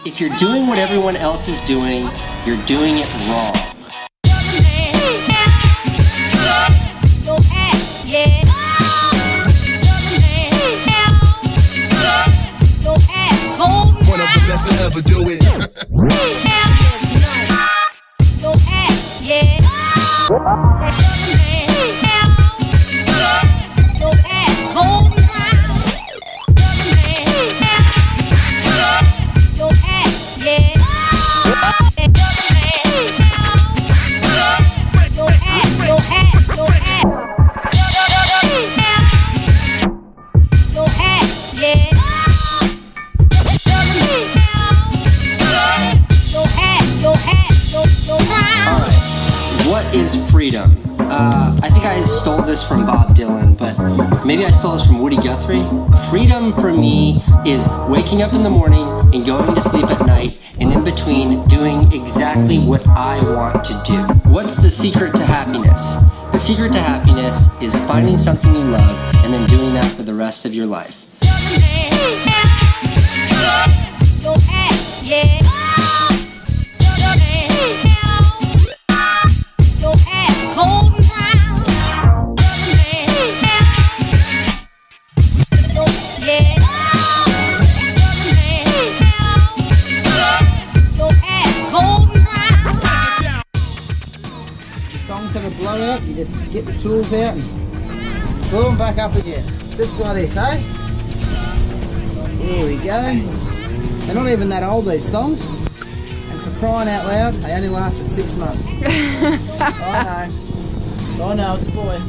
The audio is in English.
If you're doing what everyone else is doing, you're doing it wrong. One of the best to ever do it. What is freedom? I think I stole this from Bob Dylan, but maybe I stole this from Woody Guthrie. Freedom for me is waking up in the morning and going to sleep at night, and in between doing exactly what I want to do. What's the secret to happiness? The secret to happiness is finding something you love and then doing that for the rest of your life. Have a blowout, you just get the tools out and pull them back up again. Just like this, eh? Here we go. They're not even that old, these thongs. And for crying out loud, they only lasted 6 months. I know, it's a boy.